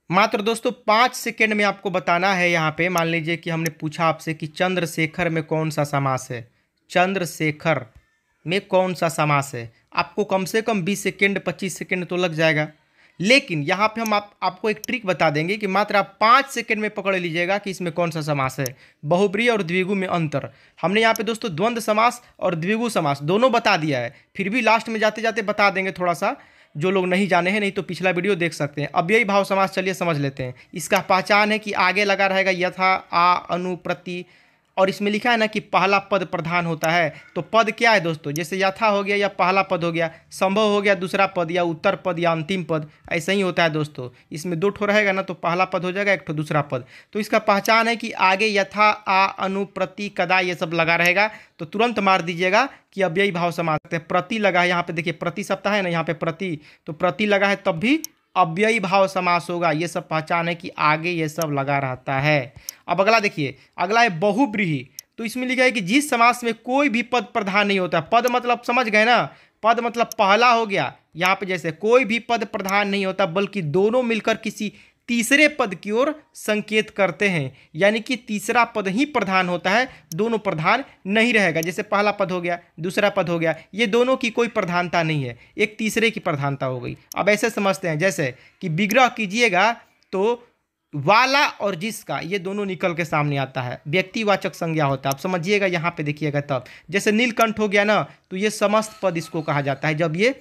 मात्र दोस्तों 5 सेकेंड में आपको बताना है। यहाँ पे मान लीजिए कि हमने पूछा आपसे कि चंद्रशेखर में कौन सा समास है, चंद्रशेखर में कौन सा समास है। आपको कम से कम 20 सेकेंड 25 सेकेंड तो लग जाएगा, लेकिन यहाँ पे हम आपको एक ट्रिक बता देंगे कि मात्र आप 5 सेकेंड में पकड़ लीजिएगा कि इसमें कौन सा समास है। बहुब्रीहि और द्विगु में अंतर हमने यहाँ पे दोस्तों द्वंद्व समास और द्विगु समास दोनों बता दिया है, फिर भी लास्ट में जाते जाते बता देंगे थोड़ा सा, जो लोग नहीं जाने हैं, नहीं तो पिछला वीडियो देख सकते हैं। अव्ययी भाव समास चलिए समझ लेते हैं। इसका पहचान है कि आगे लगा रहेगा यथा, आ, अनु, प्रति, और इसमें लिखा है ना कि पहला पद प्रधान होता है। तो पद क्या है दोस्तों, जैसे यथा हो गया या पहला पद हो गया, संभव हो गया दूसरा पद या उत्तर पद या अंतिम पद, ऐसा ही होता है दोस्तों। इसमें 2 ठो रहेगा ना, तो पहला पद हो जाएगा, 1 ठो दूसरा पद। तो इसका पहचान है कि आगे यथा, आ, अनु, प्रति, कदा ये सब लगा रहेगा, तो तुरंत मार दीजिएगा कि अव्ययी भाव समास है। प्रति लगा है यहाँ पे, देखिए प्रति सप्ताह है ना, यहाँ पे प्रति, तो प्रति लगा है तब भी अव्ययी भाव समास होगा। ये सब पहचान है कि आगे ये सब लगा रहता है। अब अगला देखिए, अगला है बहुब्रीहि। तो इसमें लिखा है कि जिस समास में कोई भी पद प्रधान नहीं होता। पद मतलब समझ गए ना, पद मतलब पहला हो गया। यहाँ पे जैसे कोई भी पद प्रधान नहीं होता, बल्कि दोनों मिलकर किसी तीसरे पद की ओर संकेत करते हैं, यानी कि तीसरा पद ही प्रधान होता है, दोनों प्रधान नहीं रहेगा। जैसे पहला पद हो गया, दूसरा पद हो गया, ये दोनों की कोई प्रधानता नहीं है, एक तीसरे की प्रधानता हो गई। अब ऐसे समझते हैं जैसे कि विग्रह कीजिएगा तो वाला और जिसका ये दोनों निकल के सामने आता है, व्यक्तिवाचक संज्ञा होता है। आप समझिएगा यहाँ पे देखिएगा तब, जैसे नीलकंठ हो गया ना, तो ये समस्त पद इसको कहा जाता है जब ये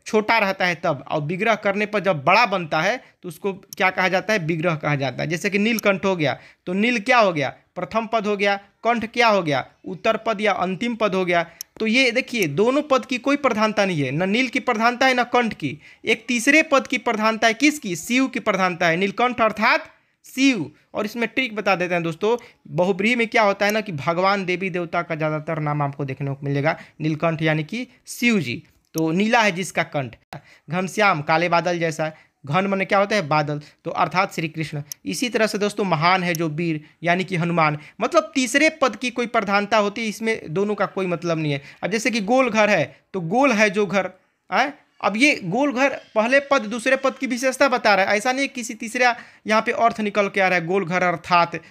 छोटा रहता है तब, और विग्रह करने पर जब बड़ा बनता है तो उसको क्या कहा जाता है, विग्रह कहा जाता है। जैसे कि नीलकंठ हो गया, तो नील क्या हो गया, प्रथम पद हो गया, कंठ क्या हो गया, उत्तर पद या अंतिम पद हो गया। तो ये देखिए दोनों पद की कोई प्रधानता नहीं है, न नील की प्रधानता है न कंठ की, एक तीसरे पद की प्रधानता है। किसकी, शिव की प्रधानता है, नीलकंठ अर्थात शिव। और इसमें ट्रिक बता देते हैं दोस्तों, बहुब्रीहि में क्या होता है ना कि भगवान देवी देवता का ज़्यादातर नाम आपको देखने को मिलेगा नीलकंठ, यानी कि शिव जी। तो नीला है जिसका कंठ, घनश्याम काले बादल जैसा है, घन मन क्या होता है, बादल, तो अर्थात श्री कृष्ण। इसी तरह से दोस्तों महान है जो वीर, यानी कि हनुमान, मतलब तीसरे पद की कोई प्रधानता होती है, इसमें दोनों का कोई मतलब नहीं है। अब जैसे कि गोल घर है, तो गोल है जो घर है, अब ये गोल घर पहले पद दूसरे पद की विशेषता बता रहा है, ऐसा नहीं किसी तीसरा यहाँ पे अर्थ निकल के आ रहा है गोल घर अर्थात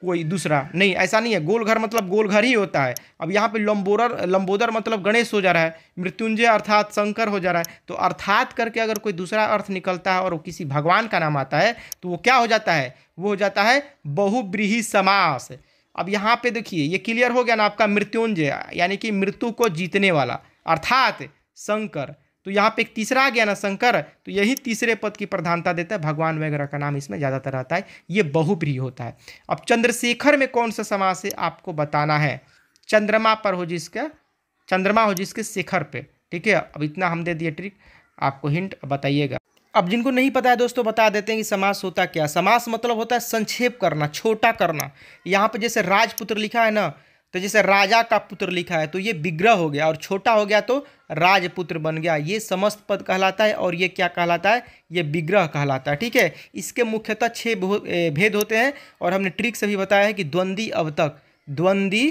कोई दूसरा, नहीं ऐसा नहीं है। गोल घर मतलब गोल घर ही होता है। अब यहाँ पे लंबोदर मतलब गणेश हो जा रहा है, मृत्युंजय अर्थात शंकर हो जा रहा है। तो अर्थात करके अगर कोई दूसरा अर्थ निकलता है और वो किसी भगवान का नाम आता है, तो वो क्या हो जाता है, वो हो जाता है बहुब्रीहि समास। अब यहाँ पे देखिए ये क्लियर हो गया ना आपका, मृत्युंजय यानी कि मृत्यु को जीतने वाला अर्थात शंकर। तो यहाँ पे एक तीसरा आ गया ना शंकर, तो यही तीसरे पद की प्रधानता देता है, भगवान वगैरह का नाम इसमें ज़्यादातर आता है, ये बहुब्रीहि होता है। अब चंद्रशेखर में कौन सा समास है आपको बताना है। चंद्रमा पर हो जिसका, चंद्रमा हो जिसके शेखर पे, ठीक है। अब इतना हम दे दिए ट्रिक, आपको हिंट बताइएगा। अब जिनको नहीं पता है दोस्तों बता देते हैं कि समास होता क्या। समास मतलब होता है संक्षेप करना, छोटा करना। यहाँ पे जैसे राजपुत्र लिखा है ना, तो जैसे राजा का पुत्र लिखा है तो ये विग्रह हो गया, और छोटा हो गया तो राजपुत्र बन गया। ये समस्त पद कहलाता है, और ये क्या कहलाता है, ये विग्रह कहलाता है, ठीक है। इसके मुख्यतः 6 भेद होते हैं, और हमने ट्रिक से भी बताया है कि द्वंद्वी अवतक, द्वंद्वी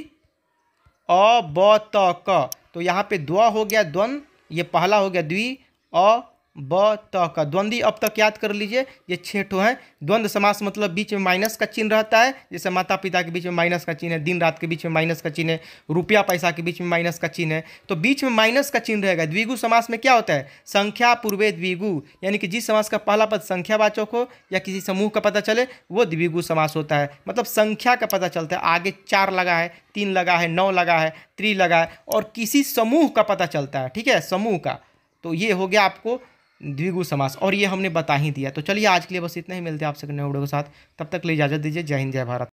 अ ब त क, तो यहाँ पे द्व हो गया द्वंद, ये पहला हो गया द्वि, अ ब त का द्वंद्वी अब तक याद कर लीजिए, ये 6 ठो है। द्वंद्व समास मतलब बीच में माइनस का चिन्ह रहता है, जैसे माता पिता के बीच में माइनस का चिन्ह है, दिन रात के बीच में माइनस का चिन्ह है, रुपया पैसा के बीच में माइनस का चिन्ह है, तो बीच में माइनस का चिन्ह रहेगा। द्विगु समास में क्या होता है, संख्या पूर्वे द्विगु, यानी कि जिस समास का पहला पद संख्यावाचक हो या किसी समूह का पता चले वो द्विगु समास होता है। मतलब संख्या का पता चलता है, आगे 4 लगा है, 3 लगा है, 9 लगा है, त्रि लगा है, और किसी समूह का पता चलता है, ठीक है, समूह का। तो ये हो गया आपको द्विगु समास, और ये हमने बता ही दिया। तो चलिए आज के लिए बस इतना ही, मिलते हैं आपसे नए वीडियो के साथ, तब तक के लिए इजाजत दीजिए। जय हिंद जय भारत।